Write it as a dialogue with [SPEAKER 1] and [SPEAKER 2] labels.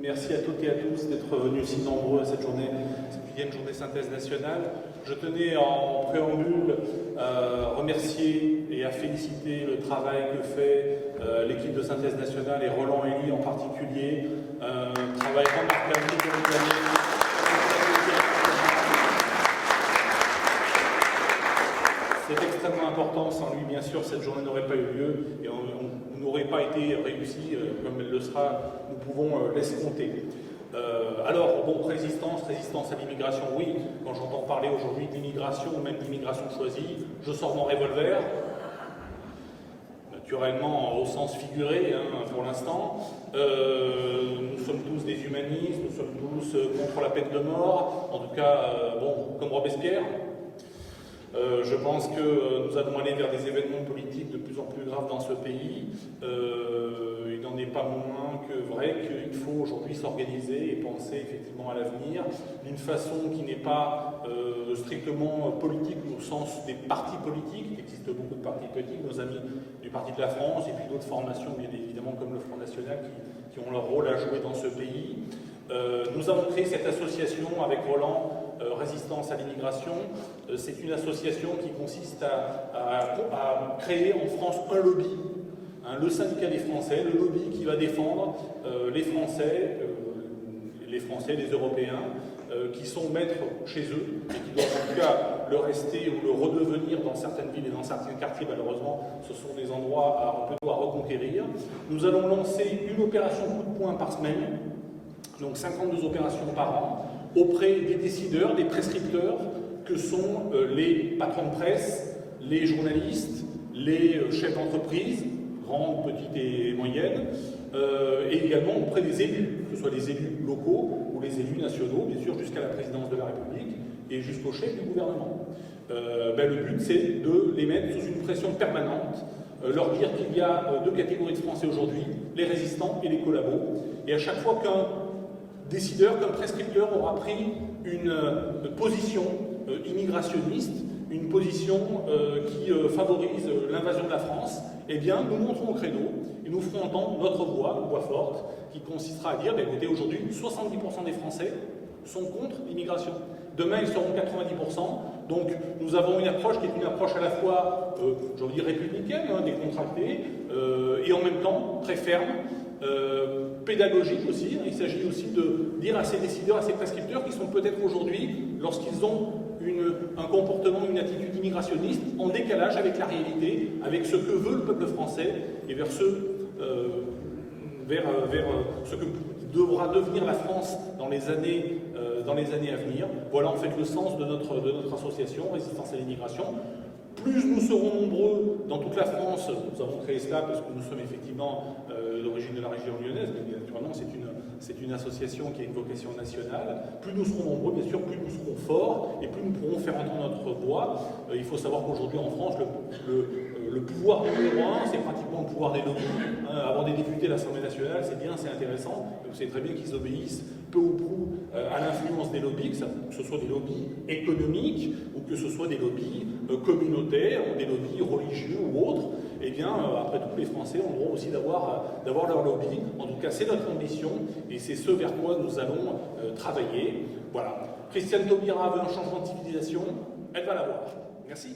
[SPEAKER 1] Merci à toutes et à tous d'être venus si nombreux à cette journée, cette 8e journée synthèse nationale. Je tenais en préambule à remercier et à féliciter le travail que fait l'équipe de synthèse nationale et Roland Elie en particulier. Travail remarquable tout au long de l'année. C'est extrêmement important, sans lui bien sûr cette journée n'aurait pas eu lieu et on n'aurait pas été réussi comme elle le sera, nous pouvons l'escompter. Alors, bon, résistance à l'immigration, oui, quand j'entends parler aujourd'hui d'immigration ou même d'immigration choisie, je sors mon revolver, naturellement au sens figuré pour l'instant. Nous sommes tous des humanistes, nous sommes tous contre la peine de mort, en tout cas, bon, comme Robespierre. Je pense que nous allons aller vers des événements politiques de plus en plus graves dans ce pays. Il n'en est pas moins que vrai qu'il faut aujourd'hui s'organiser et penser effectivement à l'avenir d'une façon qui n'est pas strictement politique au sens des partis politiques. Il existe beaucoup de partis politiques, nos amis du Parti de la France et puis d'autres formations bien évidemment comme le Front National qui ont leur rôle à jouer dans ce pays. Nous avons créé cette association avec Roland, Résistance à l'immigration. C'est une association qui consiste à créer en France un lobby, le syndicat des Français, le lobby qui va défendre les Français, les Européens, qui sont maîtres chez eux et qui doivent en tout cas le rester ou le redevenir dans certaines villes et dans certains quartiers. Malheureusement, ce sont des endroits à reconquérir. Nous allons lancer une opération coup de poing par semaine, donc 52 opérations par an, auprès des décideurs, des prescripteurs, que sont les patrons de presse, les journalistes, les chefs d'entreprise, grandes, petites et moyennes, et également auprès des élus, que ce soit les élus locaux ou les élus nationaux, bien sûr jusqu'à la présidence de la République et jusqu'au chef du gouvernement. Le but, c'est de les mettre sous une pression permanente, leur dire qu'il y a deux catégories de Français aujourd'hui, les résistants et les collabos, et à chaque fois qu'un décideur, qu'un prescripteur aura pris une position immigrationniste, une position qui favorise l'invasion de la France, eh bien, nous monterons au créneau et nous ferons entendre notre voix, une voix forte, qui consistera à dire, écoutez, aujourd'hui, 70% des Français sont contre l'immigration. Demain, ils seront 90%. Donc, nous avons une approche qui est une approche à la fois, j'ai envie de dire, républicaine, décontractée, et en même temps très ferme, pédagogique aussi. Il s'agit aussi de dire à ces décideurs, à ces prescripteurs qui sont peut-être aujourd'hui, lorsqu'ils ont un comportement, une attitude immigrationniste, en décalage avec la réalité, avec ce que veut le peuple français et vers ce que devra devenir la France dans les années à venir. Voilà en fait le sens de notre association Résistance à l'immigration. Plus nous serons nombreux dans toute la France, nous avons créé cela parce que nous sommes effectivement d'origine de la région lyonnaise, mais naturellement c'est une association qui a une vocation nationale. Plus nous serons nombreux, bien sûr, plus nous serons forts et plus nous pourrons faire entendre notre voix. Il faut savoir qu'aujourd'hui en France, le pouvoir numéro un, c'est pratiquement le pouvoir des lobbies. Avoir des députés à l'Assemblée nationale, c'est bien, c'est intéressant. Vous savez très bien qu'ils obéissent peu ou prou à l'influence des lobbies, que ce soit des lobbies économiques ou que ce soit des lobbies communautaires, des lobbies religieux ou autres. Eh bien, après tout, les Français ont le droit aussi d'avoir leur lobby. En tout cas, c'est notre ambition et c'est ce vers quoi nous allons travailler. Voilà. Christiane Taubira veut un changement de civilisation, elle va l'avoir. Merci.